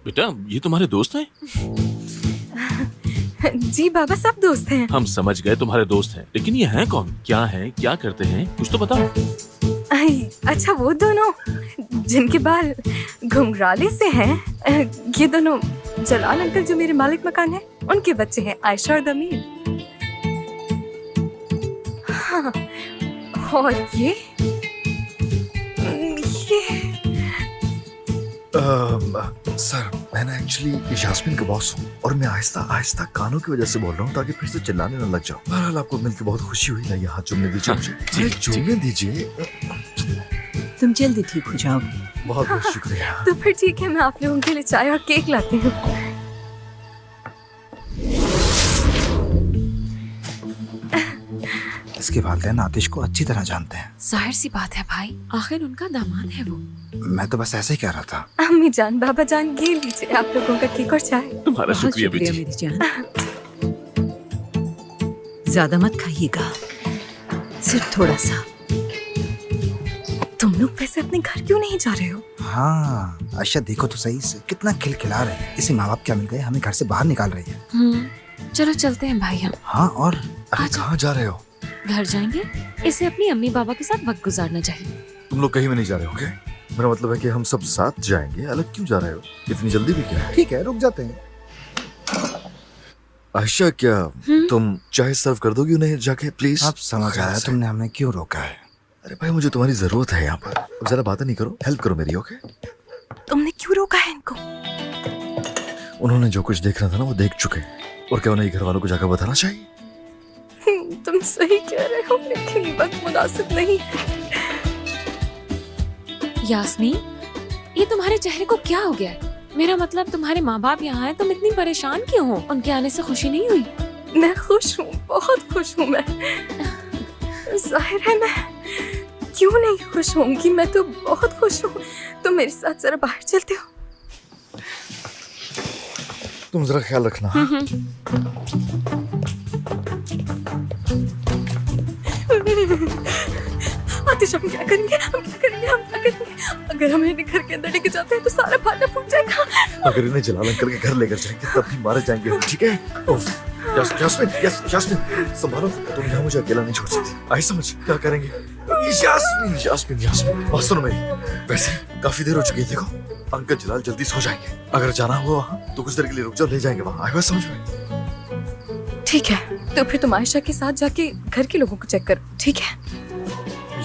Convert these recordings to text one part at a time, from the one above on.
बेटा ये तुम्हारे दोस्त हैं? जी बाबा, सब दोस्त हैं। हम समझ गए तुम्हारे दोस्त हैं, लेकिन ये हैं कौन, क्या हैं, क्या करते हैं, कुछ तो बताओ। अच्छा, वो दोनों जिनके बाल घुंघराले से हैं, ये दोनों जलाल अंकल जो मेरे मालिक मकान है, उनके बच्चे हैं, आयशा और दमीर। हाँ, और ये सर मैं ना एक्चुअली यास्मीन का बॉस हूँ और मैं आहिस्ता आहिस्ता कानों की वजह से बोल रहा हूँ ताकि फिर से चिल्लाने न लग जाऊँ। बहरहाल आपको मिलकर बहुत खुशी हुई ना, यहाँ चुमने दीजिए मुझे। अरे चुमने दीजिए। तुम जल्दी ठीक हो जाओगे। बहुत बहुत शुक्रिया। तो फिर ठीक है, मैं आप लोगों के लिए चाय और केक लाती हूँ। इसके वालिदैन आतिश को अच्छी तरह जानते हैं। जाहिर सी बात है भाई, आखिर उनका दामाद है वो। मैं तो बस ऐसे ही कह रहा था। अम्मी जान, बाबा जान, ये लीजिए आप लोगों का केक और चाय। तुम्हारा बहुत शुक्रिया शुक्रिया बेटी। मेरी जान। ज्यादा मत खाइएगा, सिर्फ थोड़ा सा। तुम लोग वैसे अपने घर क्यों नहीं जा रहे हो? हाँ आयशा, देखो तो सही से कितना खिलखिला रहे हैं। इसे माँ बाप क्या मिल गए, हमें घर से बाहर निकाल रही है। चलो चलते हैं भाई हम। हाँ, और अरे कहाँ जा रहे हो? घर जाएंगे, इसे अपनी अम्मी बाबा के साथ वक्त गुजारना चाहिए। तुम लोग कहीं में नहीं जा रहे हो क्या? मेरा मतलब है कि हम सब साथ जाएंगे, अलग क्यों जा रहे हो? इतनी जल्दी भी क्या है? ठीक है, रुक जाते हैं। आयशा क्या तुम चाय सर्व कर दोगी उन्हें जाके प्लीज? अब समझ आया तुमने हमें क्यों रोका है। अरे भाई मुझे तुम्हारी जरूरत है यहाँ पर। अब ज्यादा बातें नहीं करो, हेल्प करो मेरी। ओके? तुमने क्यों रोका है इनको? उन्होंने जो कुछ देखना था ना वो देख चुके हैं, और क्या उन्हें घर वालों को जाकर बताना चाहिए? तुम सही कह रहे हो, लेकिन ये वक्त मुनासिब नहीं है। यास्मीन, ये तुम्हारे चेहरे को क्या हो गया है? मेरा मतलब तुम्हारे माँ बाप यहाँ हैं, तुम इतनी परेशान क्यों हो? उनके आने से खुशी नहीं हुई? मैं खुश हूँ, बहुत खुश हूँ मैं। जाहिर है मैं क्यों नहीं खुश होंगी, मैं तो बहुत खुश हूँ। तुम मेरे साथ जरा बाहर चलते हो? तुम जरा ख्याल रखना। आतिश, हम क्या करेंगे, हम क्या करेंगे, हम क्या करेंगे? अगर हम इन्हें घर के अंदर लेके जाते हैं तो सारा भाटा फूट जाएगा। अगर इन्हें जलाल अंकल के घर लेकर जाएंगे तब भी मारे जाएंगे हम, ठीक है? यास्मीन, यास्मीन संभालो, तुम यहाँ मुझे अकेला नहीं छोड़ सकती। आई समझ क्या करेंगे? यास्मीन, यास्मीन, यास्मीन, बात सुनो मेरी। वैसे काफी देर हो चुकी है, देखो अंकल जलाल जल्दी सो जाएंगे। अगर जाना हुआ वहाँ तो कुछ देर के लिए रुक जाओ, ले जाएंगे वहाँ। आई बात समझ में? ठीक है, तो फिर तुम आयशा के साथ जाके घर के लोगों को चेक करो, ठीक है?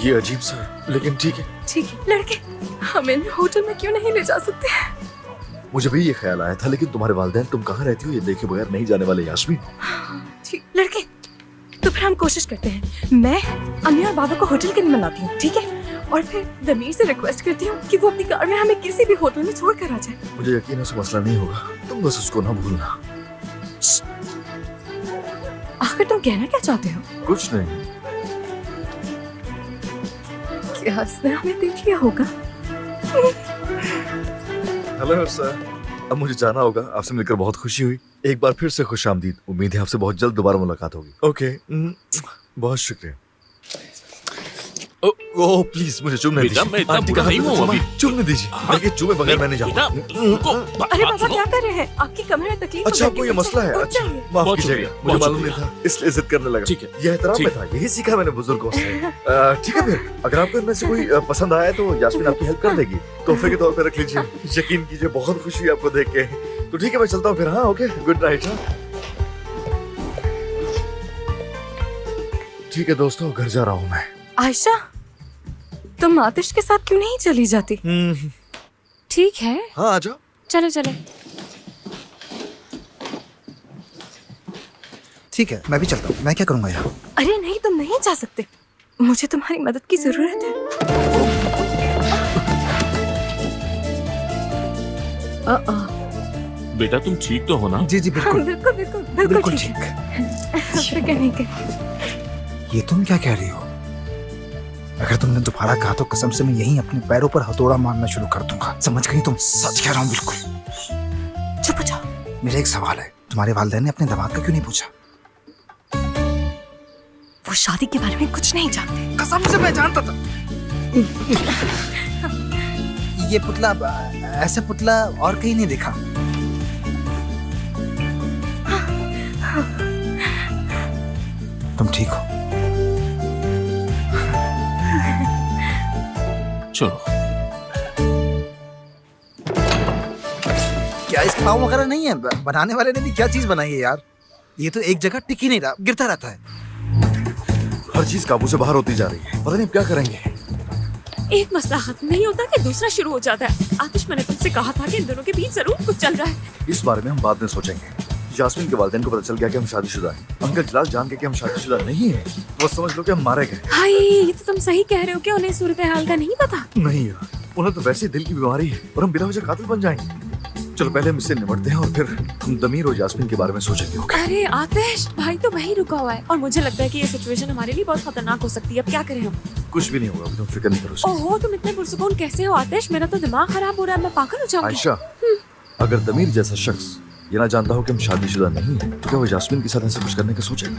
ये अजीब सा, लेकिन ठीक है। ठीक है लड़के, हम इन्हें होटल में क्यों नहीं ले जा सकते हैं? मुझे भी ये ख्याल आया था, लेकिन तुम्हारे वालिदैन तुम कहाँ रहती हो ये देखे बगैर नहीं जाने वाले। यास्मीन, ठीक लड़के, तो फिर हम कोशिश करते हैं। मैं अम्मी और बाबा को होटल के लिए मनाती हूँ, ठीक है? और फिर दमीर से रिक्वेस्ट करती हूँ कि वो अपनी कार में हमें किसी भी होटल में छोड़ कर आ जाए। मुझे यकीन है उसे मसला नहीं होगा, तुम बस उसको ना भूलना। आखिर तुम कहना क्या चाहते हो? कुछ नहीं। क्या उसने हमें देख लिया होगा? हेलो सर, अब मुझे जाना होगा। आपसे मिलकर बहुत खुशी हुई। एक बार फिर से खुशामदीद। उम्मीद है आपसे बहुत जल्द दोबारा मुलाकात होगी। ओके, बहुत शुक्रिया। ओह प्लीज मुझे चुमने बेटा, दीजिए। मैं इतना आंटी का बुरा हाथ नहीं हूँ चूमा- अभी। चुमने दीजिए। देखिए चूमे बगैर मैं नहीं बेटा, जाऊंगा। रुको, अरे बात बाबा सुनो। क्या कर रहे हैं? आपकी कमर में तकलीफ अच्छा हो आपको ये जाएगी, मसला है? उठ अच्छा जाइए। माफ बहुत कीजिएगा, शुक्रिया, मुझे बहुत मालूम नहीं शुक्रिया। था, इसलिए जिद करने लगा। ठीक है, ये एहतराम ठीक में था, यही सीखा मैंने बुजुर्गों से। ठीक है, फिर अगर आपको इनमें से कोई पसंद आया तो यास्मीन आपकी हेल्प कर देगी। तोहफे के तौर पे रख लीजिए। यकीन कीजिए बहुत खुशी हुई आपको देख के। तो ठीक है, मैं चलता हूँ फिर। हाँ ओके, गुड नाइट। ठीक है दोस्तों, घर जा रहा हूँ मैं। आयशा, तुम आतिश के साथ क्यों नहीं चली जाती? ठीक है, हाँ आ जाओ। चलो चलो। ठीक है, मैं भी चलता हूँ। मैं क्या करूँगा यहाँ? अरे नहीं, तुम नहीं जा सकते। मुझे तुम्हारी मदद की जरूरत है। बेटा तुम ठीक तो हो ना? जी जी हाँ, बिल्कुल बिल्कुल बिल्कुल बिल्कुल बिल्कुल ठीक ठीक। है। फिक्र नहीं कर। ये तुम क्या कह रही हो? अगर तुमने दोबारा कहा तो कसम से मैं यहीं अपने पैरों पर हथौड़ा मारना शुरू कर दूंगा। समझ गई तुम? सच कह रहा हूँ बिल्कुल। चुप हो जाओ। मेरा एक सवाल है, तुम्हारे वालिदैन ने अपने दामाद का क्यों नहीं पूछा? वो शादी के बारे में कुछ नहीं जानते। कसम से मैं जानता था। ये पुतला, ऐसा पुतला और कहीं नहीं देखा। तुम ठीक हो? चलो। क्या इसका पाँव वगैरह नहीं है? बनाने वाले ने भी क्या चीज बनाई है यार? ये तो एक जगह टिक ही नहीं रहा, गिरता रहता है। हर चीज काबू से बाहर होती जा रही है, पता नहीं अब क्या करेंगे। एक मसला खत्म नहीं होता कि दूसरा शुरू हो जाता है। आतिश, मैंने तुमसे कहा था कि इन दोनों के बीच जरूर कुछ चल रहा है। इस बारे में हम बाद में सोचेंगे। यास्मीन के वालिदैन को पता चल गया कि हम शादीशुदा हैं। अंकल जलाल जान के कि हम शादीशुदा नहीं है, वो समझ लो कि हम मारे गए। हाय, ये तो तुम सही कह रहे हो कि उन्हें सूरत हाल का नहीं पता। नहीं यार, उन्हें तो वैसे ही दिल की बीमारी है और हम बिना वजह कातिल बन जाएंगे। चलो पहले हम इससे निपटते हैं और फिर हम दमीर और यास्मीन के बारे में सोचेंगे। ओके? अरे आतिश, भाई तो वहीं रुका हुआ है और मुझे लगता है कि ये सिचुएशन हमारे लिए बहुत खतरनाक हो सकती है। अब क्या करें हम? कुछ भी नहीं होगा, अभी तुम फिक्र नहीं करो उसकी। ओहो, तुम इतने पुरसुकून कैसे हो आतिश? मेरा तो दिमाग खराब हो रहा है, मैं पागल हो जाऊंगी। आयशा, अगर दमीर जैसा शख्स ये ना जानता हो कि हम शादीशुदा नहीं है, तो क्या वो यास्मीन के साथ ऐसा कुछ करने का सोचेगा?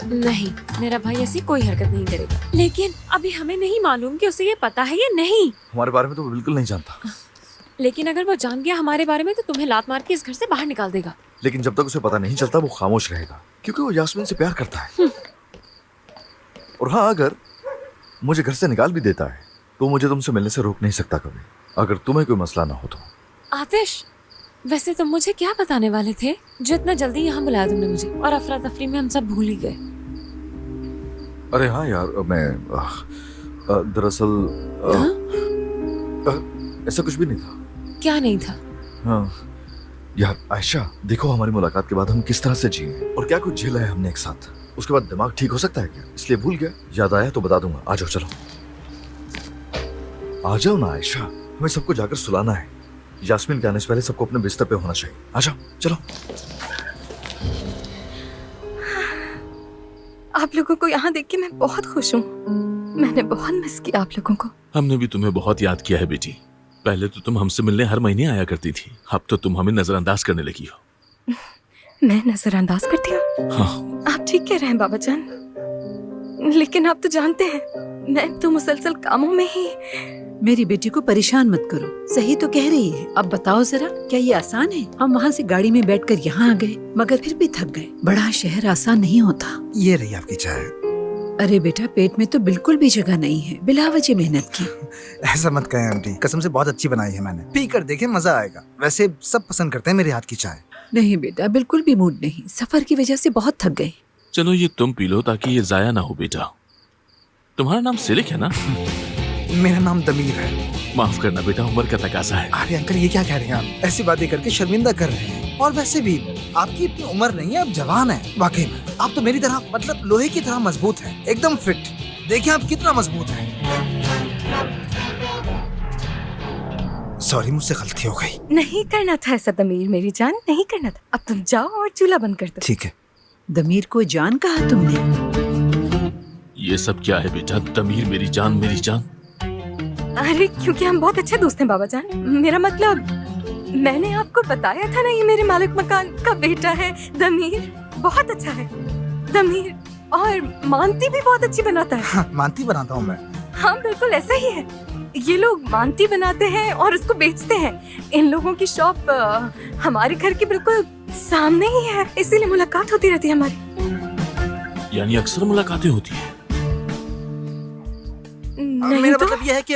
नहीं, मेरा भाई ऐसी कोई हरकत नहीं करेगा। लेकिन अभी हमें नहीं मालूम कि उसे ये पता है या नहीं। हमारे बारे में तो वो बिल्कुल नहीं जानता। लेकिन अगर वो जान गया हमारे बारे में तो तुम्हें लात मार के इस घर से बाहर निकाल देगा। लेकिन जब तक उसे पता नहीं चलता वो खामोश रहेगा, क्योंकि वो यास्मीन से प्यार करता है। और हाँ, अगर मुझे घर से निकाल भी देता है तो मुझे तुमसे मिलने से रोक नहीं सकता कभी, अगर तुम्हें कोई मसला ना हो तो। आतिश, वैसे तुम मुझे क्या बताने वाले थे जो इतना जल्दी यहाँ बुलाया तुमने मुझे, और अफरा तफरी में हम सब भूल ही गए। अरे हाँ यार, मैं दरअसल ऐसा कुछ भी नहीं था। क्या नहीं था? हाँ यार आयशा, देखो हमारी मुलाकात के बाद हम किस तरह से जिए और क्या कुछ झेला है हमने एक साथ। उसके बाद दिमाग ठीक हो सकता है क्या? इसलिए भूल गया। याद आया तो बता दूंगा। आ जाओ, चलो आ जाओ ना आयशा, हमें सबको जाकर सुलाना है। यास्मीन के आने से पहले सबको अपने बिस्तर पे होना चाहिए। आ जाओ, चलो। आप लोगों को यहाँ देख के मैं बहुत खुश हूँ। मैंने बहुत मिस किया आप लोगों को। हमने भी तुम्हें बहुत याद किया है बेटी। पहले तो तुम हमसे मिलने हर महीने आया करती थी, अब तो तुम हमें नजरअंदाज करने लगी हो। मैं नजरअंदाज करती हूँ? हाँ। आप ठीक कह रहे हैं बाबा जान, लेकिन आप तो जानते हैं मैं तो मुसलसल कामों में ही। मेरी बेटी को परेशान मत करो, सही तो कह रही है। अब बताओ जरा, क्या ये आसान है? हम वहाँ से गाड़ी में बैठकर यहाँ आ गए, मगर फिर भी थक गए। बड़ा शहर आसान नहीं होता। ये रही आपकी चाय। अरे बेटा, पेट में तो बिल्कुल भी जगह नहीं है, बिला वजह मेहनत की। ऐसा मत कहें आंटी, कसम से बहुत अच्छी बनाई है मैंने। पी कर देखें, मजा आएगा। वैसे सब पसंद करते हैं मेरे हाथ की चाय। नहीं बेटा, बिल्कुल भी मूड नहीं, सफर की वजह से बहुत थक गए। चलो ये तुम पी लो ताकि ये जाया ना हो बेटा। तुम्हारा नाम सिलिक है ना? मेरा नाम दमीर है। माफ करना बेटा, उम्र का तकाजा है। अरे अंकल, ये क्या कह रहे हैं आप? ऐसी बातें करके शर्मिंदा कर रहे हैं। और वैसे भी आपकी इतनी उम्र नहीं है, आप जवान हैं। वाकई में आप तो मेरी तरह, मतलब लोहे की तरह मजबूत हैं, एकदम फिट। देखिए आप कितना मजबूत हैं। सॉरी, मुझसे गलती हो गई। नहीं करना था ऐसा दमीर मेरी जान, नहीं करना था। अब तुम जाओ और चूल्हा बंद कर दो। ठीक है। दमीर को जान कहा तुमने? ये सब क्या है बेटा? दमीर मेरी जान, मेरी जान। अरे क्योंकि हम बहुत अच्छे दोस्त हैं बाबा जान। मेरा मतलब मैंने आपको बताया था ना, ये मेरे मालिक मकान का बेटा है दमीर। बहुत अच्छा है दमीर, और मानती भी बहुत अच्छी बनाता है। हाँ, मानती बनाता हूँ मैं। हाँ बिल्कुल ऐसा ही है। ये लोग मानती बनाते हैं और उसको बेचते हैं। इन लोगों की शॉप हमारे घर के बिल्कुल सामने ही है, इसीलिए मुलाकात होती रहती है हमारी। यानी अक्सर मुलाकातें होती हैं? नहीं मेरा तो मतलब यह है कि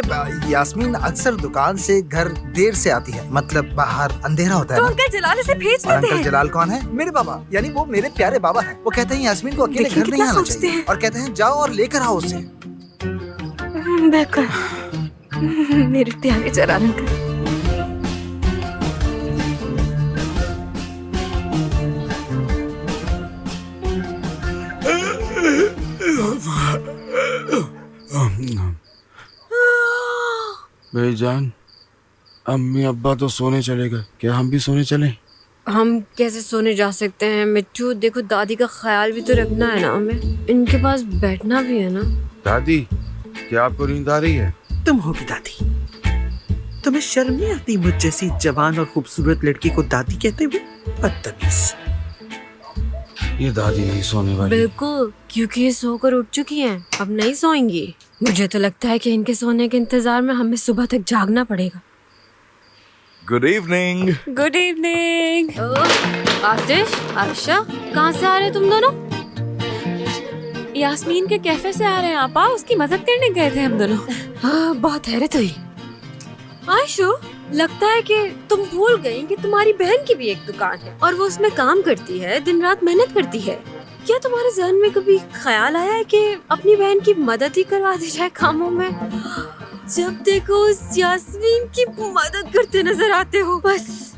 यास्मीन अक्सर दुकान से घर देर से आती है, मतलब बाहर अंधेरा होता है ना। अंकल जलाल से भेज और देते अंकल हैं। जलाल कौन है? मेरे बाबा, यानी वो मेरे प्यारे बाबा हैं। वो कहते हैं यास्मीन को अकेले देखिए घर नहीं कितना आना सोचते चाहिए हैं। और कहते हैं जाओ और लेकर आओ उसे। बिल्कुल मेरे प्यारे जलाल अंकल। बेजान, अम्मी अब्बा तो सोने चले गए, क्या हम भी सोने चलें? हम कैसे सोने जा सकते हैं मिट्टू? देखो दादी का ख्याल भी तो रखना है ना हमें, इनके पास बैठना भी है ना। दादी, क्या आपको नींद आ रही है? तुम होगी दादी। तुम्हें शर्म नहीं आती मुझ जैसी जवान और खूबसूरत लड़की को दादी कहते हुए? बदतमीज। ये दादी नहीं सोने वाली। बिल्कुल, क्योंकि ये सोकर उठ चुकी हैं, अब नहीं सोएंगी। मुझे तो लगता है कि इनके सोने के इंतजार में हमें सुबह तक जागना पड़ेगा। Good evening. Good evening. Aatish, Ayesha, कहाँ से आ रहे तुम दोनों? यास्मीन के कैफे से आ रहे हैं आपा, उसकी मदद करने गए थे हम दोनों। हाँ, बहुत हैरत हुई। आयशु, लगता है कि तुम भूल गई कि तुम्हारी बहन की भी एक दुकान है और वो उसमें काम करती है, दिन रात मेहनत करती है। क्या तुम्हारे जहन में कभी ख्याल आया है कि अपनी बहन की मदद ही करवा दी जाए कामों में? जब देखो उस यास्मीन की मदद करते नजर आते हो बस।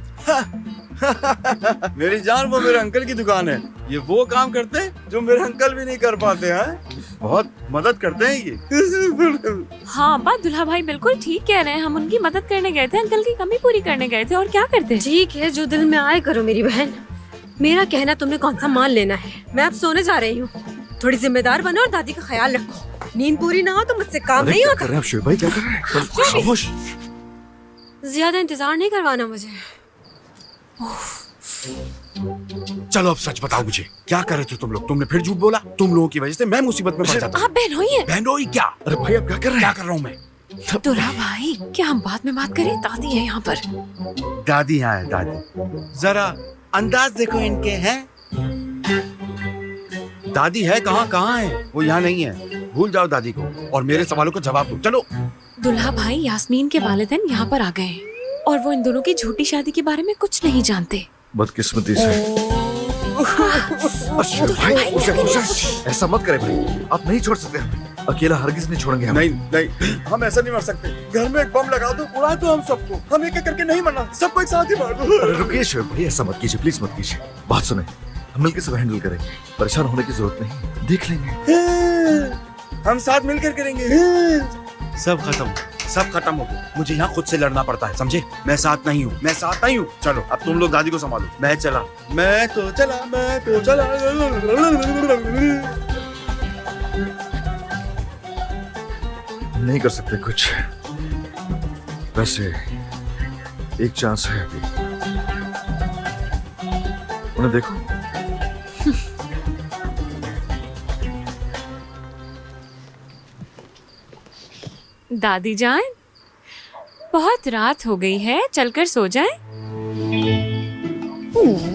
मेरी जान, वो मेरे अंकल की दुकान है। ये वो काम करते हैं जो मेरे अंकल भी नहीं कर पाते हैं। बहुत मदद करते हैं ये। हाँ आपा, दुल्हा भाई बिल्कुल ठीक कह रहे हैं। हम उनकी मदद करने गए थे, अंकल की कमी पूरी करने गए थे, और क्या करते। ठीक है, जो दिल में आए करो मेरी बहन। मेरा कहना तुमने कौन सा मान लेना है। मैं अब सोने जा रही हूँ। थोड़ी जिम्मेदार बनो और दादी का ख्याल रखो। नींद पूरी ना हो तो मुझसे काम अरे नहीं क्या होता। कर रहे हैं आप शोएब भाई, क्या कर रहे हैं? खामोश। ज्यादा इंतजार नहीं करवाना मुझे। चलो अब सच बताओ मुझे, क्या कर रहे थे तुम लोग? तुमने फिर झूठ बोला। तुम लोगों की वजह से मैं मुसीबत में पड़ जाता हूँ। आप बहनोई हैं। बहनोई क्या? अरे भाई आप क्या कर रहे क्या हैं? कर रहा हूँ मैं? दुल्हा भाई, क्या हम बाद में बात करें? दादी है यहाँ पर। दादी यहाँ है, दादी। जरा अंदाज देखो इनके, हैं? दादी है कहाँ? कहाँ है वो? यहाँ नहीं है। भूल जाओ दादी को और मेरे सवालों का जवाब दो। चलो। दुल्हा भाई, यास्मीन के वालिदैन यहाँ पर आ गए हैं और वो इन दोनों की झूठी शादी के बारे में कुछ नहीं जानते। बदकिस्मती से। शोएब भाई, ऐसा मत करें भाई, आप नहीं छोड़ सकते हमें। अकेला हरगिज नहीं छोड़ेंगे हम। नहीं नहीं, हम ऐसा नहीं मर सकते। घर में एक बम लगा दो, उड़ा दो हम सबको। हम एक एक करके नहीं मरना, सबको एक साथ ही मार दो। अरे रुकिए शोएब भाई, ऐसा मत कीजिए, प्लीज मत कीजिए। बात सुने, हम मिलकर सब हैंडल करेंगे। परेशान होने की जरूरत नहीं, देख लेंगे। हम साथ मिलकर करेंगे। सब खत्म, सब खत्म हो गया। मुझे यहाँ खुद से लड़ना पड़ता है, समझे? मैं साथ नहीं हूँ, मैं साथ नहीं हूँ। चलो अब तुम लोग दादी को संभालो। मैं चला, मैं तो चला, मैं तो चला। नहीं कर सकते कुछ। वैसे एक चांस है अभी, उन्हें देखो। दादी जान, बहुत रात हो गई है, चलकर सो जाएं।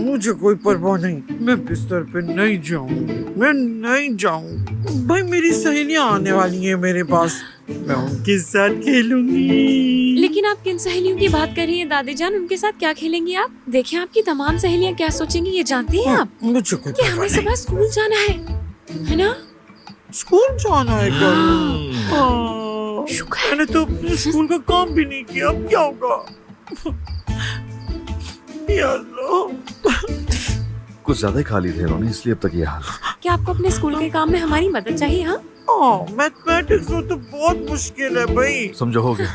मुझे कोई परवाह नहीं, मैं बिस्तर पे नहीं जाऊंगी, मैं नहीं जाऊंगी। भाई मेरी सहेलियां आने वाली हैं मेरे पास, मैं उनके साथ खेलूंगी। लेकिन आप किन सहेलियों की बात कर रही हैं दादी जान? उनके साथ क्या खेलेंगी आप? देखिए आपकी तमाम सहेलियां क्या सोचेंगी, ये जानती हैं आप? मुझे कोई कि परवाह हमें नहीं। सुबह स्कूल जाना है ना? स्कूल जाना है कल। मैंने तो अपने स्कूल का काम भी नहीं किया, अब क्या होगा? या अल्लाह। कुछ ज्यादा ही खा ली थे उन्होंने, इसलिए अब तक ये हाल। क्या आपको अपने स्कूल के काम में हमारी मदद चाहिए? हाँ, मैथमेटिक्स में तो बहुत मुश्किल है भाई। समझो हो गया।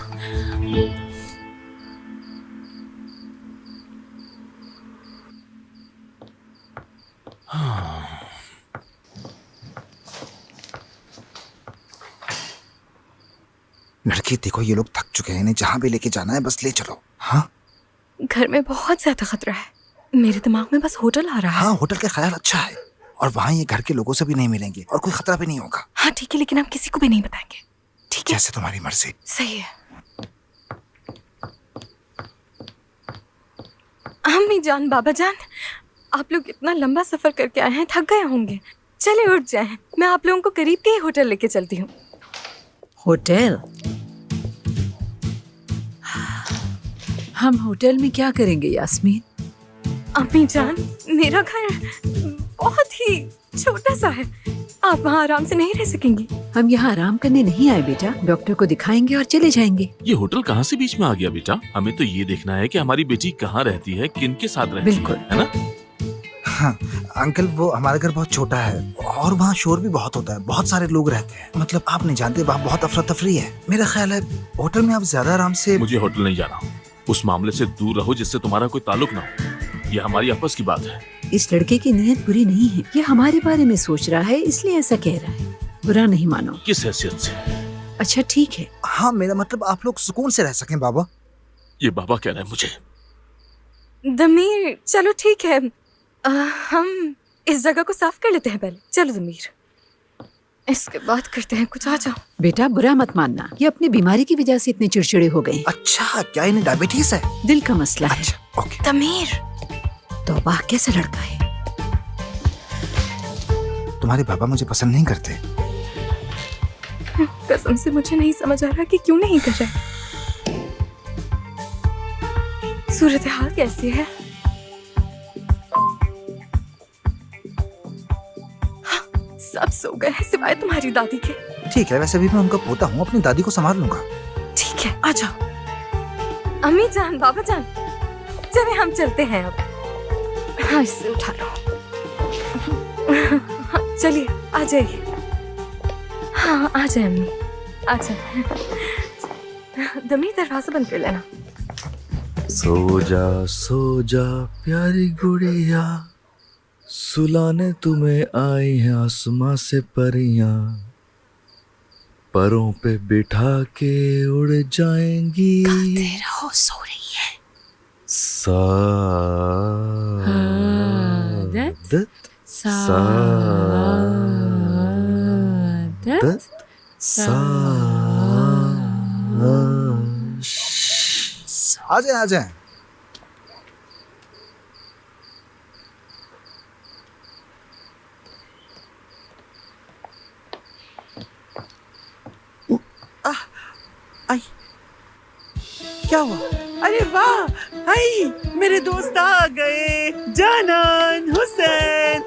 लड़की देखो, ये लोग थक चुके हैं, इन्हें जहाँ भी लेके जाना है बस ले चलो। हाँ घर में बहुत ज्यादा खतरा है। मेरे दिमाग में बस होटल आ रहा है। हाँ, होटल का ख्याल अच्छा है और वहाँ ये घर के लोगों से भी नहीं मिलेंगे और कोई खतरा भी नहीं होगा। हाँ ठीक है, लेकिन आप किसी को भी नहीं बताएंगे, ठीक है? जैसे तुम्हारी मर्जी। सही है। अम्मी जान, बाबा जान, आप लोग इतना लंबा सफर करके आए हैं, थक गए होंगे। चले उठ जाएं, मैं आप लोगों को करीब के ही होटल लेके चलती हूँ। होटल? हम होटल में क्या करेंगे यास्मीन? अम्मी जान, मेरा घर बहुत ही छोटा सा है, आप वहाँ आराम से नहीं रह सकेंगी। हम यहाँ आराम करने नहीं आए बेटा, डॉक्टर को दिखाएंगे और चले जाएंगे। ये होटल कहाँ से बीच में आ गया बेटा? हमें तो ये देखना है कि हमारी बेटी कहाँ रहती है, किन के साथ रहती बिल्कुल। है ना? हाँ अंकल, वो हमारा घर बहुत छोटा है और वहाँ शोर भी बहुत होता है, बहुत सारे लोग रहते हैं। मतलब आप नहीं जानते, वहाँ बहुत अफरा तफरी है। मेरा ख्याल है होटल में आप ज्यादा आराम से। मुझे होटल नहीं जाना, उस मामले से दूर रहो जिससे तुम्हारा कोई ताल्लुक ना हो। ये हमारी आपस की बात है। इस लड़के की नीयत बुरी नहीं है, ये हमारे बारे में सोच रहा है इसलिए ऐसा कह रहा है। बुरा नहीं मानो। किस हैसियत से? अच्छा ठीक है। हाँ मेरा मतलब आप लोग सुकून से रह सकें बाबा। ये बाबा कह रहा है मुझे। दमीर, चलो ठीक है, हम इस जगह को साफ कर लेते हैं पहले। चलो दमीर। इसके बाद करते हैं कुछ, आ जाओ। बेटा बुरा मत मानना, ये अपनी बीमारी की वजह से इतने चिड़चिड़े हो गए। अच्छा, क्या इन्हें डायबिटीज है? दिल का मसला है। अच्छा, ओके। तमीर, तौबा, कैसा लड़का है। तुम्हारे पापा मुझे पसंद नहीं करते। कसम से मुझे नहीं समझ आ रहा कि क्यों नहीं कर रहे। सूरत हाल कैसी है? हाँ, सब सो गए हैं सिवाय तुम्हारी दादी के। ठीक है, वैसे भी मैं उनका पोता हूँ, अपनी दादी को संभाल लूंगा। ठीक है, आ जाओ। अम्मी जान, बाबा जान, चले हम चलते हैं अब। हाँ, इससे उठा लो। हाँ, चलिए आ जाइए। हाँ, आ जाए अम्मी, आ जाए। दमी, दरवाजा बंद कर लेना। सो जा प्यारी गुड़िया, सुलाने तुम्हें आई हैं आसमां से परियां, परों पे बिठा के उड़ जाएंगी। रहो, सो रही है। सादत सादत आ जाए, आ जाए। आई, क्या हुआ? अरे वाह, आई मेरे दोस्त आ गए, जानान, हुसैन।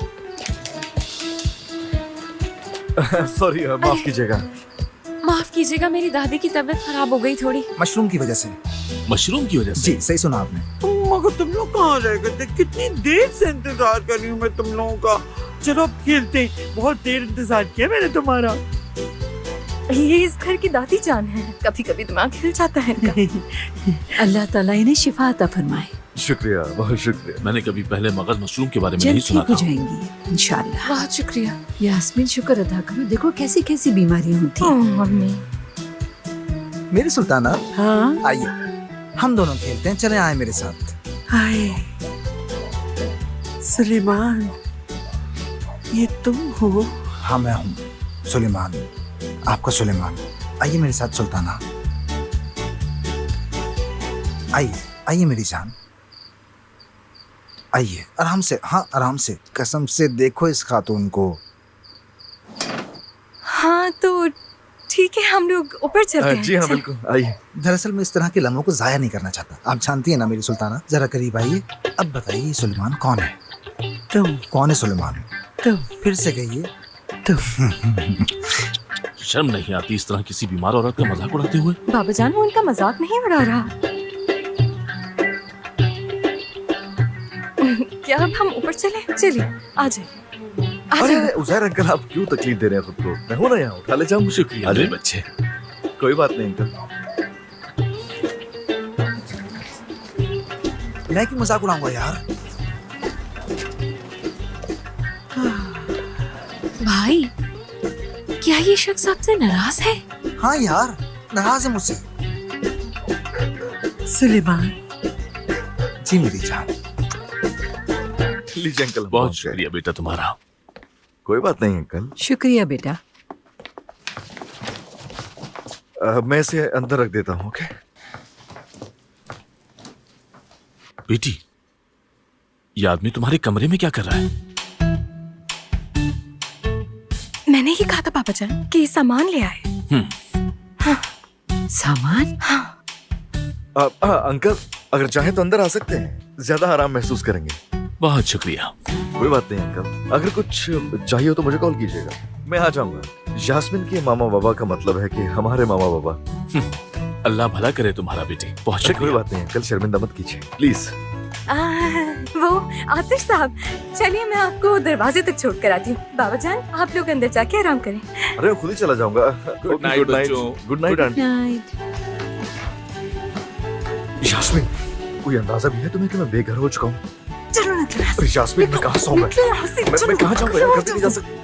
सॉरी, माफ कीजिएगा। माफ कीजिएगा, मेरी दादी की तबीयत खराब हो गई थोड़ी। मशरूम की वजह से। मशरूम की वजह से? जी, सही सुना आपने। मगर तुम लोग कहाँ रह गए थे? कितनी देर से इंतजार कर रही हूँ मैं तुम लोगों का। चलो अब खेलते हैं, बहुत देर इंतजार किया मैंने तुम्हारा। ये इस घर की दादी जान है, कभी कभी दिमाग हिल जाता है इनका। अल्लाह ताला इन्हें शिफा अता फरमाए। शुक्रिया, बहुत शुक्रिया। मैंने कभी पहले मगज मशरूम के बारे में जल्द नहीं सुना ठीक हो था। जाएंगी इंशाल्लाह। बहुत शुक्रिया। यास्मीन, शुक्र अदा करो, देखो कैसी कैसी बीमारियां होती हैं। ओह, अम्मी। मेरी सुल्ताना, हाँ, आइए हम दोनों खेलते हैं, चले आए मेरे साथ। हाय सुलेमान, ये तुम हो? हाँ, मैं हूँ सुलेमान, आपका सुलेमान। आइए मेरे साथ सुल्ताना, आइए आइए मेरी जान, आइए आराम से। हाँ, आराम से। कसम से देखो इस खातून को। हाँ तो ठीक है, हम लोग ऊपर चलते हैं। जी हाँ, चल। बिल्कुल, आइए। दरअसल मैं इस तरह के लम्हों को जाया नहीं करना चाहता। आप जानती है ना मेरी सुल्ताना। जरा करीब आइए। अब बताइए, ये सुलेमान कौन है? तुम कौन है सुलेमान? तुम फिर से कहिए। शर्म नहीं आती इस तरह किसी बीमार औरत का मजाक उड़ाते हुए? बाबा जान, वो इनका मजाक नहीं उड़ा रहा। क्या अब हम ऊपर चले? चलिए, आ जाइए, आ अरे जाइए। उजैर अंकल, आप क्यों तकलीफ दे रहे हैं खुद को? मैं हूं ना यहाँ, उठा ले जाऊँ। शुक्रिया अरे मेरे बच्चे। कोई बात नहीं अंकल। मैं क्यों मजाक उड़ाऊंगा यार? भाई, क्या ये शख्स आपसे नाराज है? हाँ यार, नाराज है मुझसे। सुलेमान, जी मेरी जान। लीजिए अंकल, बहुत पहुंच गए। शुक्रिया बेटा तुम्हारा। कोई बात नहीं अंकल। शुक्रिया बेटा। मैं इसे अंदर रख देता हूँ। ओके बेटी, ये आदमी तुम्हारे कमरे में क्या कर रहा है? मैंने ही कहा था पापा जान कि ये सामान ले आए। सामान? हाँ, अंकल, अगर चाहे तो अंदर आ सकते हैं, ज्यादा आराम महसूस करेंगे। बहुत शुक्रिया। कोई बात नहीं अंकल, अगर कुछ चाहिए हो तो मुझे कॉल कीजिएगा, मैं आ जाऊंगा। यास्मीन के मामा बाबा का मतलब है कि हमारे मामा बाबा। अल्लाह भला करे तुम्हारा बेटी। बहुत कोई शुक्रिया। बात नहीं अंकल, शर्मिंदा मत कीजिए प्लीज। वो आतिश साहब, चलिए मैं आपको दरवाजे तक छोड़ कर आती हूँ। बाबा जान, आप लोग अंदर जाके आराम करें। अरे खुद ही चला जाऊंगा। Good night, बच्चों। Good night aunty. Night. Yasmin, कोई अंदाजा भी है तुम्हें कि मैं बेघर हो चुका हूँ? चलो ना क्लास। अरे यास्मीन, मैं कहाँ सोऊंगा? निकलो यहाँ से, मैं चलो। कहाँ जाऊंगा यार? घर पे नहीं जा सकता।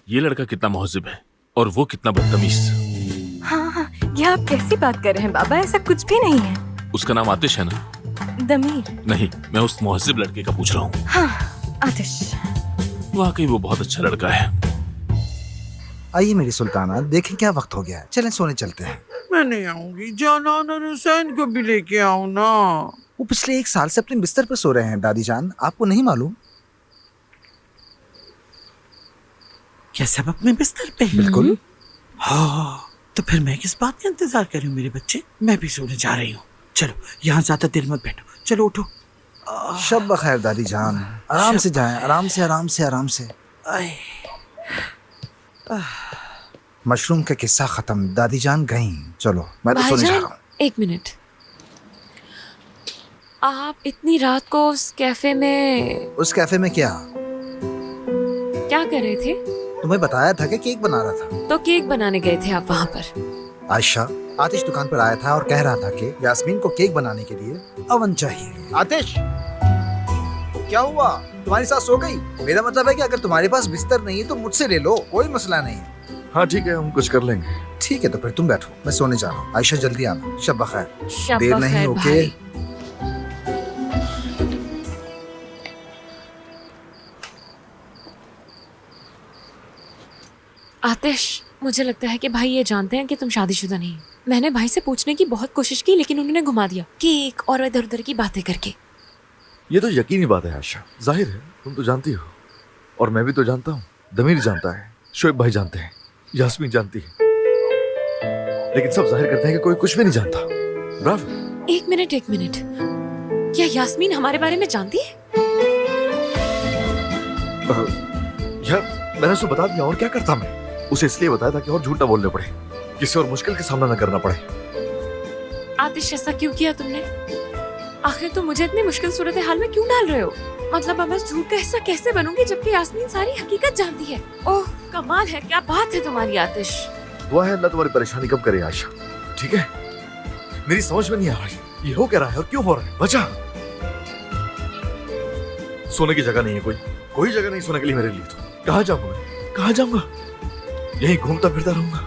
ये लड़का कितना महजिब है और वो कितना बदतमीज। हाँ हाँ, ये आप कैसी बात कर रहे हैं बाबा? ऐसा कुछ भी नहीं है। उसका नाम आतिश है ना? दमीर। नहीं, मैं उस मुहज्जिब लड़के का पूछ रहा हूँ। हाँ, आतिश। वाकई वो बहुत अच्छा लड़का है। आइए मेरी सुल्ताना, देखें क्या वक्त हो गया है, चलें सोने चलते हैं। मैं नहीं आऊंगी, जानान और हुसैन को भी लेके आओ ना। वो पिछले 1 साल से अपने बिस्तर पर सो रहे हैं दादी जान, आपको नहीं मालूम? क्या सब अपने बिस्तर पे हैं? बिल्कुल। हाँ, तो फिर मैं किस बात का इंतजार कर रही हूँ मेरे बच्चे? मैं भी सोने जा रही हूँ। चलो, यहाँ ज्यादा देर मत बैठो, चलो उठो। शब बखैर दादी जान, आराम से जाएं, आराम से आराम से आराम से। आए, मशरूम का किस्सा खत्म, दादी जान गईं। चलो मैं तो सोने जा रहा हूँ। एक मिनट, आप इतनी रात को उस कैफे में उस कैफे में क्या? क्या कर रहे थे? तुम्हें बताया था कि केक बना रहा था। तो केक बनाने गए थे आप वहाँ पर? आयशा, आतिश दुकान पर आया था और कह रहा था कि यास्मीन को केक बनाने के लिए अवन चाहिए। आतिश, क्या हुआ? तुम्हारी सास सो गई? मेरा मतलब है कि अगर तुम्हारे पास बिस्तर नहीं है तो मुझसे ले लो, कोई मसला नहीं। हाँ ठीक है, हम कुछ कर लेंगे। ठीक है, तो फिर तुम बैठो, मैं सोने जा रहा हूँ। आयशा जल्दी आना। शब बखैर। शब देर नहीं, बखैर ओके? भाई। आतिश, मुझे लगता है कि भाई ये जानते हैं कि तुम शादीशुदा नहीं। मैंने भाई से पूछने की बहुत कोशिश की लेकिन उन्होंने घुमा दिया केक और इधर उधर की बातें करके। ये तो यकीनी बात है आयशा, जाहिर है तुम तो जानती हो, और मैं भी तो जानता हूँ, दमीर जानता है, शोएब भाई जानते हैं, यास्मीन जानती है, लेकिन सब जाहिर करते हैं कि कोई कुछ भी नहीं जानता। ब्रावो। एक मिनट, क्या यास्मीन हमारे बारे में जानती है? यार मैंने उसको बता दिया, और क्या करता मैं? उसे इसलिए बताया था कि और झूठ ना बोलने पड़े, किसी और मुश्किल का सामना न करना पड़े। आतिश, ऐसा क्यों किया तुमने? आखिर तुम मुझे इतनी मुश्किल सूरत हाल में क्यों डाल रहे हो? मतलब अब मैं झूठ का हिस्सा कैसे बनूंगी जबकि यास्मीन सारी हकीकत जानती है? ओह कमाल है, क्या बात है तुम्हारी आतिश। दुआ है अल्लाह तुम्हारी परेशानी कम करे आयशा, ठीक है? मेरी समझ में नहीं आ रही ये हो क्या रहा है और क्यों हो रहा है। बचा, सोने की जगह नहीं है, कोई जगह नहीं सोने के लिए मेरे लिए। तो कहाँ जाऊंगा मैं, कहाँ जाऊंगा? यहीं घूमता फिरता रहूंगा।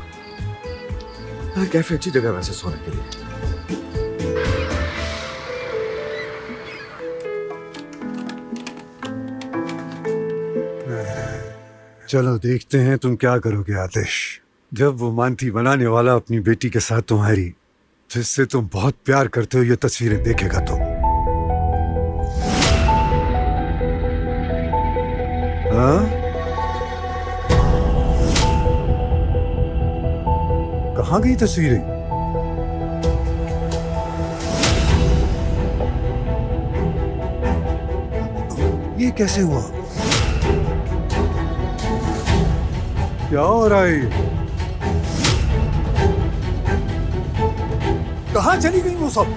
अरे कैफे अच्छी जगह है वैसे सोने के लिए। चलो देखते हैं तुम क्या करोगे आतिश। जब वो मानती बनाने वाला अपनी बेटी के साथ तुम्हारी, जिससे तुम बहुत प्यार करते हो, ये तस्वीरें देखेगा तो हाँ? कहाँ गई तस्वीरें? ये कैसे हुआ? क्या हो रहा है? कहाँ चली गई वो सब?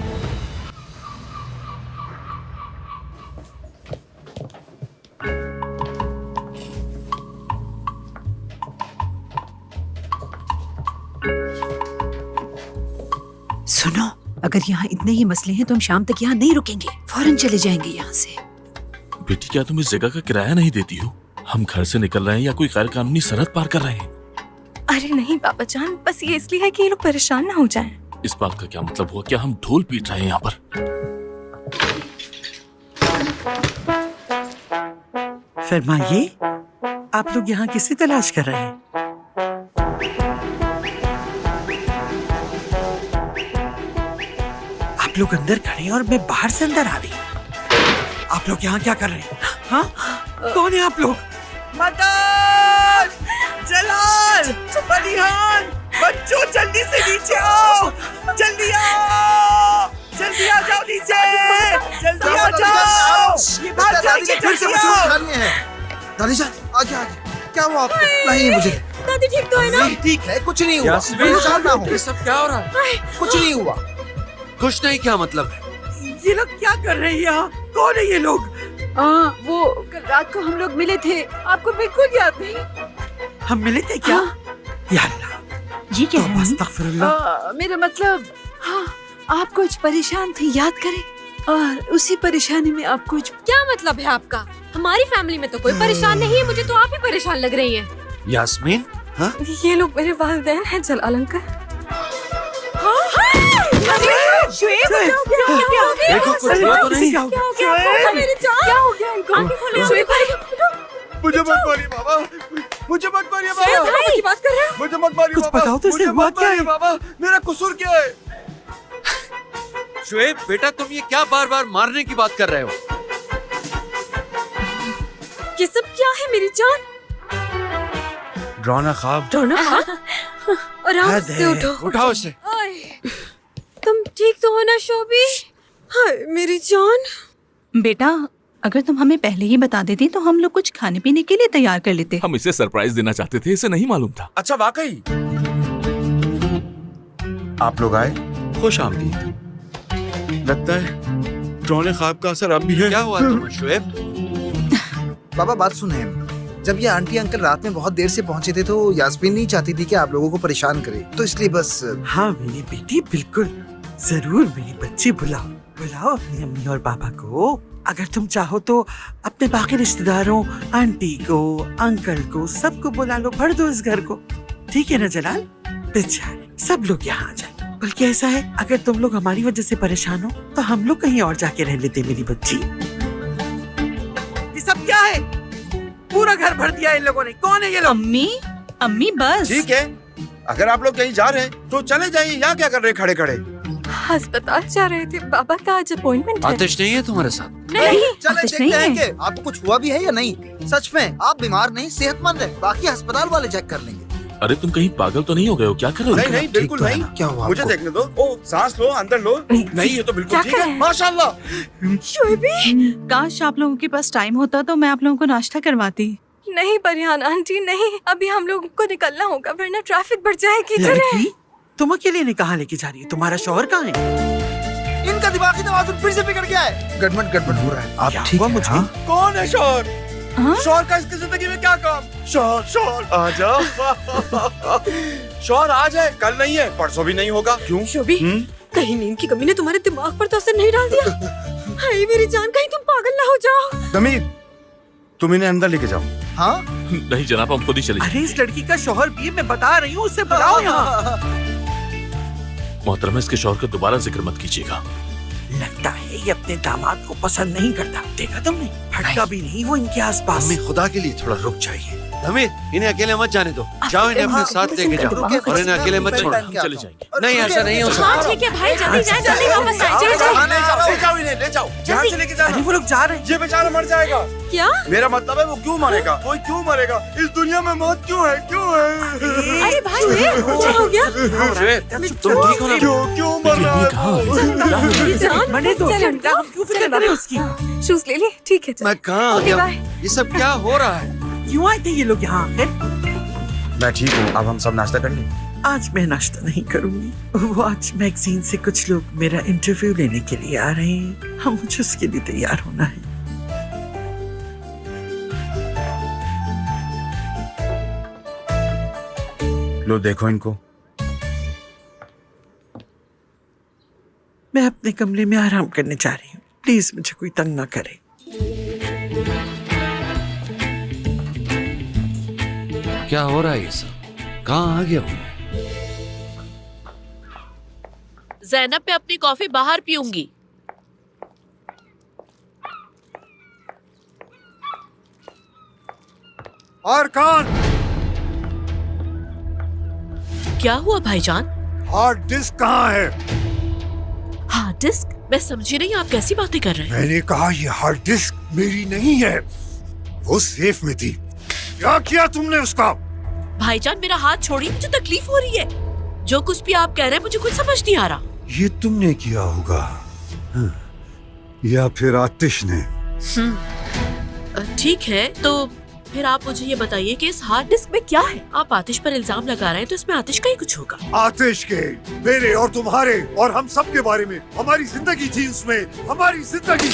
सुनो, अगर यहाँ इतने ही मसले हैं तो हम शाम तक यहाँ नहीं रुकेंगे, फौरन चले जाएंगे यहाँ से। बेटी, क्या तुम इस जगह का किराया नहीं देती हो? हम घर से निकल रहे हैं या कोई गैर कानूनी सरहद पार कर रहे हैं? अरे नहीं बाबा जान, बस ये इसलिए है कि ये लोग परेशान ना हो जाएं। इस बात का क्या मतलब हुआ? क्या हम ढोल पीट रहे हैं यहाँ पर? फरमाइए, आप लोग यहाँ किसे तलाश कर रहे हैं? आप लोग अंदर खड़े हैं और मैं बाहर से अंदर आ रही हूँ। आप लोग यहाँ क्या कर रहे हैं? हाँ, कौन है आप लोग? मदद! जलाल! बलिहान! बच्चों जल्दी से नीचे आओ! जल्दी आओ! जल्दी आ जाओ नीचे! जल्दी आ जाओ! ये बात जाएंगे, फिर से जल्दी मशरूम आओ! खानी है। दादी जान, आगे आगे। क्या हुआ आपको? नहीं मुझे। दादी ठीक तो है ना? ठीक है, कुछ नहीं हुआ। परेशान ना हो। ये सब क्या हो रहा है? कुछ नहीं हुआ। कुछ नहीं क्या मतलब है? ये लोग क्या कर रहे हैं यहाँ? कौन है ये लोग? वो कल रात को हम लोग मिले थे, आपको बिल्कुल याद नहीं? हम मिले थे क्या? या अल्लाह, ये क्या है? अस्तगफिरुल्लाह। मेरा मतलब, हाँ, आप कुछ परेशान थे, याद करें, और उसी परेशानी में आप कुछ। क्या मतलब है आपका? हमारी फैमिली में तो कोई परेशान नहीं है, मुझे तो आप ही परेशान लग रही हैं। यास्मीन, हाँ? ये लोग मेरे वालिदैन हैं जलाल अंकल। हाँ? देखो कुछ हुआ तो नहीं। क्या हो गया इनको? मुझे मत मारिए बाबा, मुझे मत मारिए बाबा, की बात कर रहे हो? मुझे मत मारिए कुछ बाबा, बताओ तो, इसे मुझे हुआ मत क्या मारिए है? बाबा, मेरा कसूर क्या है? शुएब बेटा, तुम ये क्या बार बार मारने की बात कर रहे हो? ये सब क्या है मेरी जान? ड्रोना ख्वाब। रोना आराम हद से है। उठो। उठाओ इसे। आय, तुम ठीक तो हो ना शोभी? हाय मेरी जान। बेटा, अगर तुम हमें पहले ही बता देती तो हम लोग कुछ खाने पीने के लिए तैयार कर लेते। हम इसे सरप्राइज देना चाहते थे, इसे नहीं मालूम था। अच्छा वाकई आप लोग आए, खुश आमदीद। लगता है ड्रोने ख्वाब का असर अब भी है। क्या हुआ तुम्हें शुएब? बाबा बात सुने, जब ये आंटी अंकल रात में बहुत देर से पहुंचे थे तो यास्मीन नहीं चाहती थी कि आप लोगों को परेशान करे, तो इसलिए बस। हाँ मेरी बेटी, बिल्कुल जरूर मेरी बच्ची, बुलाओ बुलाओ अपनी अम्मी और पापा को। अगर तुम चाहो तो अपने बाकी रिश्तेदारों, आंटी को, अंकल को, सबको बुला लो, भर दो इस घर को। ठीक है ना जलाल? बेचारे सब लोग यहाँ आ जाए। बल्कि ऐसा है, अगर तुम लोग हमारी वजह से परेशान हो तो हम लोग कहीं और जाके रह लेते मेरी बच्ची। ये सब क्या है? पूरा घर भर दिया इन लोगों ने। कौन है ये लोग? अम्मी, अम्मी बस। ठीक है, अगर आप लोग कहीं जा रहे हैं तो चले जाइए, यहाँ क्या कर रहे हैं खड़े खड़े? अस्पताल जा रहे थे, बाबा का आज अपॉइंटमेंट है। आतिश नहीं है तुम्हारे साथ? नहीं। चले आतिश देखते नहीं हैं है। कि आपको कुछ हुआ भी है या नहीं। सच में आप बीमार नहीं, सेहतमंद है, बाकी अस्पताल वाले चेक कर लेंगे। अरे तुम कहीं पागल तो नहीं हो गए हो? क्या कर रहे हो? नहीं नहीं बिल्कुल नहीं। क्या हुआ मुझे आपको? देखने दो। ओ सांस लो, अंदर लो। नहीं ये तो बिल्कुल क्या ठीक कर है, रहे हैं? माशाल्लाह। शोभी काश आप लोगों के पास टाइम होता तो मैं आप लोगों को नाश्ता करवाती। नहीं परिहान आंटी, नहीं, अभी हम लोगों को निकलना होगा वरना ट्रैफिक बढ़ जाएगी। चले। लड़की, तुम अकेले ने कहाँ लेके जा रही हो? तुम्हारा शौहर कहाँ है? इनका दिमागी तवाज़ुन फिर से बिगड़ गया है। गड़बड़ गड़बड़ हो रहा है। आप क्या ठीक हुआ है? मुझे? हाँ? कौन है शौर? हाँ? शौर का इसकी जिंदगी में क्या काम? शौर शौर आ जाओ। शौर आज है, कल नहीं है, परसों भी नहीं होगा। क्यों? शोभी, कहीं नींद की कमी ने तुम्हारे दिमाग पर तो असर नहीं डाल दिया? हाय मेरी जान, कहीं तुम पागल ना हो जाओ। दमीर, तुम इन्हें अंदर लेके जाओ। हाँ? नहीं जनाब, हम खुद ही चले अरे इस लड़की का शौहर भी है, मैं बता रही हूँ, उससे बुलाओ यहाँ। मोहतरमा, इसके शौहर का दोबारा जिक्र मत कीजिएगा। लगता है ये अपने दामाद को पसंद नहीं करता। देखा तुमने? हटका भी नहीं वो इनके आसपास। अम्मी खुदा के लिए थोड़ा रुक जाइए। हमीद, इन्हें अकेले मत जाने दो। जाओ इन्हें अपने साथ लेके जाओ और इन्हें अकेले मत छोड़ो। हम चले जाएंगे। नहीं ऐसा नहीं हो सकता। हाँ ठीक है भाई, जल्दी जाए, जल्दी वापस आए। चलो चलो। ले जाओ इन्हें, ले जाओ। यहाँ से लेके अरे जाओ। वो लोग जा रहे हैं। ये बेचारा मर जाएगा। क्या? मेरा मतलब है वो क्यों मरेगा? कोई क्यों मरेगा? इस दुनिया में मौत क्यों है? क्यों है? अरे भाई, क्या हो गया? शुएब, तुम ठीक हो ना? क्यों मर रहा है कहाँ वो? मेरी जान, मरने दो, चलो, हम क्यों फिक्र करें उसकी? शूज ले लिए, ठीक है चलो। मैं कहाँ आ ओके, गया? बाय। ये सब क्या हो रहा है? क्यों आए थे ये लोग यहाँ आखिर? मैं ठीक हूँ, अब हम सब नाश्ता कर लें। आज मैं नाश्ता नहीं करूंगी। वो आज मैगजीन से कुछ लोग मेरा इंटरव्यू लेने के लिए आ रहे हैं। हम मुझे उसके लिए तैयार होना है। लो देखो इनको। मैं अपने कमरे में आराम करने जा रही हूँ। प्लीज मुझे कोई तंग ना करे। क्या हो रहा है ये सब? कहाँ आ गया हूँ? ज़ैनब, मैं अपनी कॉफी बाहर पीऊंगी। और कौन? क्या हुआ भाईजान? हार्ड डिस्क कहाँ है? Hard disk? मैं समझी नहीं, आप कैसी बातें कर रहे हैं? मैंने कहा ये हार्ड डिस्क मेरी नहीं है, वो सेफ में थी। क्या किया तुमने उसका? भाईजान मेरा हाथ छोड़िए, मुझे तकलीफ हो रही है। जो कुछ भी आप कह रहे हैं मुझे कुछ समझ नहीं आ रहा। ये तुमने किया होगा, हाँ। या फिर आतिश ने? ठीक है, तो फिर आप मुझे ये बताइए कि इस हार्ड डिस्क में क्या है? आप आतिश पर इल्जाम लगा रहे हैं तो इसमें आतिश का ही कुछ होगा। आतिश के, मेरे और तुम्हारे और हम सब के बारे में। हमारी जिंदगी थी उसमें, हमारी जिंदगी।